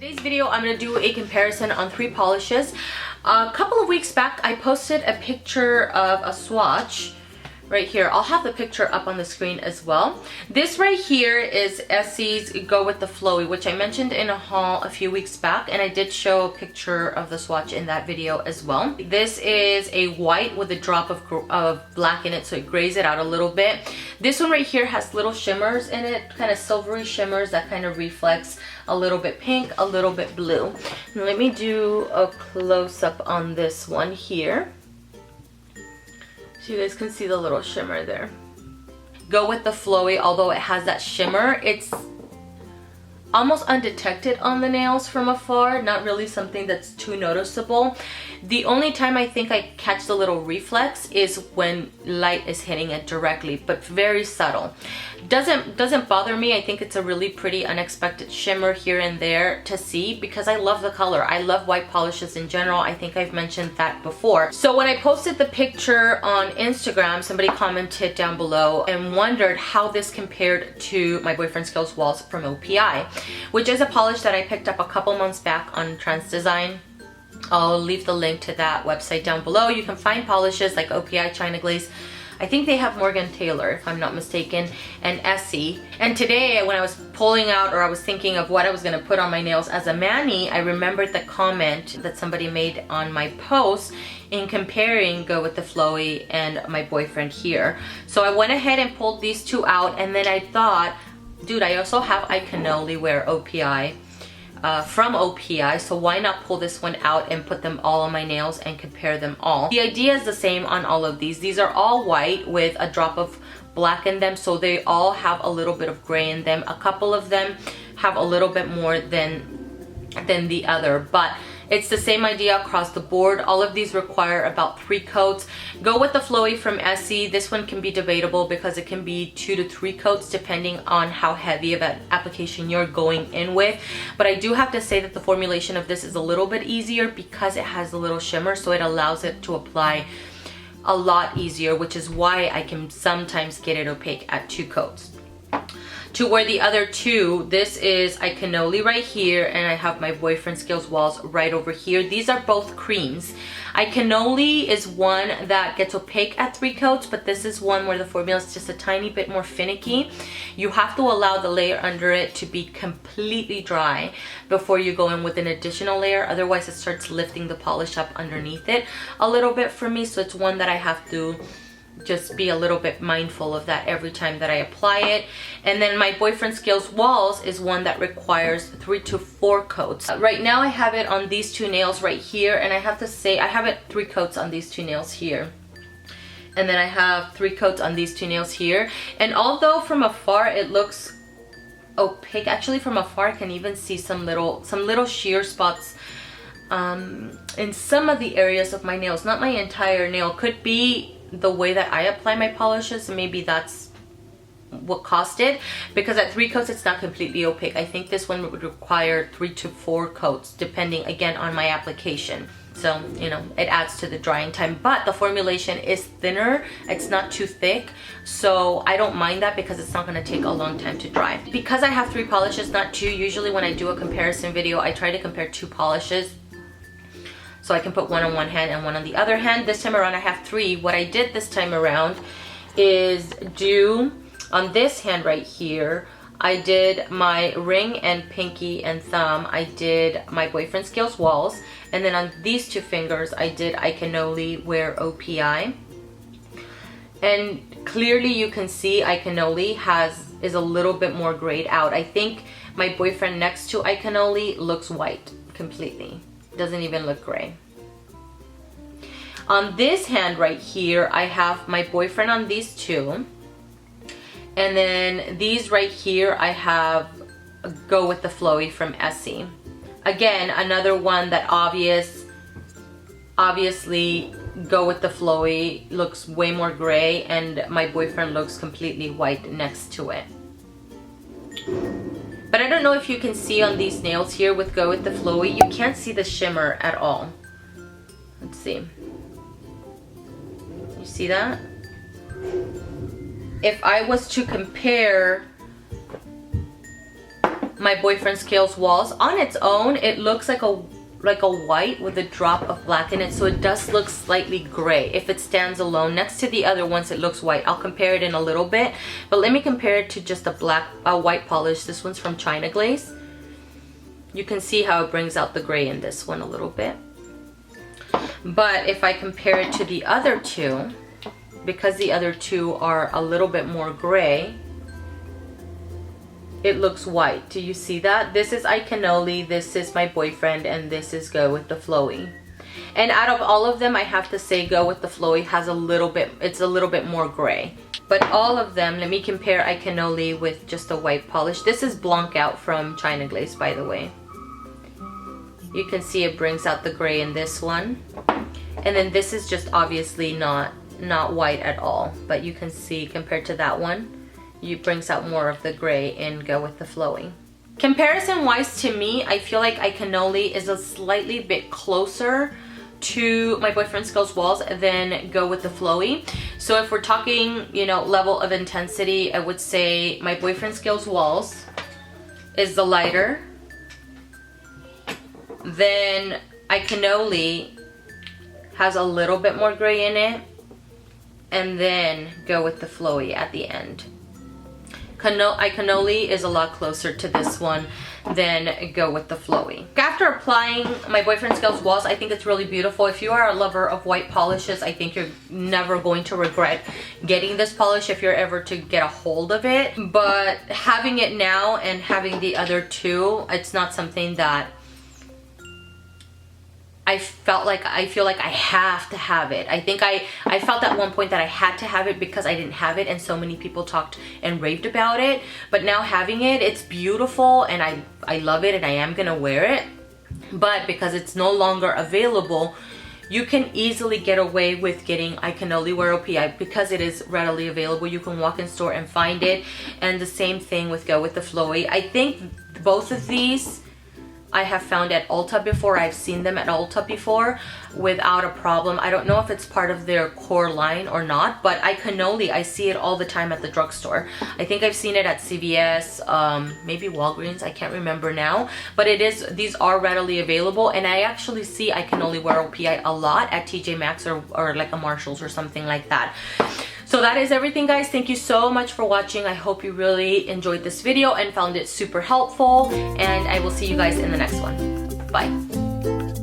Today's video, I'm going to do a comparison on 3 polishes. A couple of weeks back, I posted a picture of a swatch right here. I'll have the picture up on the screen as well. This right here is Essie's Go With The Flowy, which I mentioned in a haul a few weeks back, and I did show a picture of the swatch in that video as well. This is a white with a drop of black in it, so it grays it out a little bit. This one right here has little shimmers in it, kind of silvery shimmers that kind of reflects a little bit pink, a little bit blue. Now let me do a close-up on this one here, so you guys can see the little shimmer there. Go With The Flowy, although it has that shimmer, it's almost undetected on the nails from afar, not really something that's too noticeable. The only time I think I catch the little reflex is when light is hitting it directly, but very subtle. Doesn't bother me. I think it's a really pretty unexpected shimmer here and there to see because I love the color. I love white polishes in general. I think I've mentioned that before. So when I posted the picture on Instagram, somebody commented down below and wondered how this compared to my Boyfriend Skills Walls from OPI, which is a polish that I picked up a couple months back on Trends Design. I'll leave the link to that website down below. You can find polishes like OPI China Glaze. I think they have Morgan Taylor, if I'm not mistaken, and ESSIE. And today, when I was pulling out, or I was thinking of what I was going to put on my nails as a mani, I remembered the comment that somebody made on my post in comparing Go With The Flowy and my boyfriend here. So I went ahead and pulled these two out, and then I thought, dude, I also have I Cannoli Wear OPI from OPI, so why not pull this one out and put them all on my nails and compare them all. The idea is the same on all of these. These are all white with a drop of black in them, so they all have a little bit of gray in them. A couple of them have a little bit more than the other, but it's the same idea across the board. All of these require about 3 coats. Go With The Flowy from ESSIE. This one can be debatable because it can be 2 to 3 coats depending on how heavy of an application you're going in with. But I do have to say that the formulation of this is a little bit easier because it has a little shimmer, so it allows it to apply a lot easier, which is why I can sometimes get it opaque at 2 coats. To where the other two, this is I Cannoli right here, and I have my Boyfriend Skills Walls right over here. These are both creams. I Cannoli is one that gets opaque at 3 coats, but this is one where the formula is just a tiny bit more finicky. You have to allow the layer under it to be completely dry before you go in with an additional layer. Otherwise, it starts lifting the polish up underneath it a little bit for me. So it's one that I have to just be a little bit mindful of that every time that I apply it. And then my Boyfriend Skills Walls is one that requires 3 to 4 coats. Right now I have it on these 2 nails right here, and I have to say I have it 3 coats on these 2 nails here. And then I have 3 coats on these 2 nails here. And although from afar it looks opaque, actually from afar I can even see some little shear spots in some of the areas of my nails. Not my entire nail. Could be the way that I apply my polishes, and maybe that's what caused it, because at 3 coats it's not completely opaque. I think this one would require 3 to 4 coats depending again on my application. So, you know, it adds to the drying time, but the formulation is thinner. It's not too thick, so I don't mind that because it's not going to take a long time to dry. Because I have 3 polishes, not 2, usually when I do a comparison video, I try to compare 2 polishes, so I can put one on one hand and one on the other hand. This time around I have 3. What I did this time around is do, on this hand right here, I did my ring and pinky and thumb. I did my Boyfriend Skills Walls. And then on these 2 fingers, I did I Cannoli Wear OPI. And clearly you can see I Cannoli is a little bit more grayed out. I think my boyfriend next to I Cannoli looks white completely. Doesn't even look gray. On this hand right here, I have my boyfriend on these 2. And then these right here, I have Go With The Flowy from ESSIE. Again, another one that obviously Go With The Flowy looks way more gray, and my boyfriend looks completely white next to it. But I don't know if you can see on these nails here with Go With The Flowy, you can't see the shimmer at all. Let's see. You see that? If I was to compare My Boyfriend Scales Walls. On its own, it looks like a white with a drop of black in it, so it does look slightly gray. If it stands alone next to the other ones, it looks white. I'll compare it in a little bit, but let me compare it to just a white polish. This one's from China Glaze. You can see how it brings out the gray in this one a little bit. But if I compare it to the other two, because the other two are a little bit more gray, it looks white. Do you see that? This is I Cannoli, this is My Boyfriend, and this is Go With The Flowy. And out of all of them, I have to say Go With The Flowy has it's a little bit more gray. But all of them, let me compare I Cannoli with just a white polish. This is Blanc Out from China Glaze, by the way. You can see it brings out the gray in this one. And then this is just obviously not white at all. But you can see compared to that one, it brings out more of the gray in Go With The Flowy. Comparison wise, to me, I feel like I Cannoli is a slightly bit closer to My Boyfriend Scales Walls than Go With The Flowy. So if we're talking, you know, level of intensity, I would say My Boyfriend Scales Walls is the lighter. Then I Cannoli has a little bit more gray in it. And then Go With The Flowy at the end. I Cannoli is a lot closer to this one than Go With The Flowy. After applying My Boyfriend Scales Walls, I think it's really beautiful. If you are a lover of white polishes, I think you're never going to regret getting this polish if you're ever to get a hold of it. But having it now and having the other two, it's not something that I feel like I have to have it. I think I felt at one point that I had to have it because I didn't have it and so many people talked and raved about it. But now having it, it's beautiful and I love it and I am gonna wear it. But because it's no longer available, you can easily get away with getting I Cannoli Wear OPI because it is readily available. You can walk in store and find it. And the same thing with Go With The Flowy. I think both of these I have found at Ulta before. I've seen them at Ulta before without a problem. I don't know if it's part of their core line or not, but I Cannoli, I see it all the time at the drugstore. I think I've seen it at CVS, maybe Walgreens, I can't remember now. But these are readily available, and I actually see I Cannoli Wear OPI a lot at TJ Maxx or like a Marshalls or something like that. So that is everything, guys. Thank you so much for watching. I hope you really enjoyed this video and found it super helpful. And I will see you guys in the next one. Bye.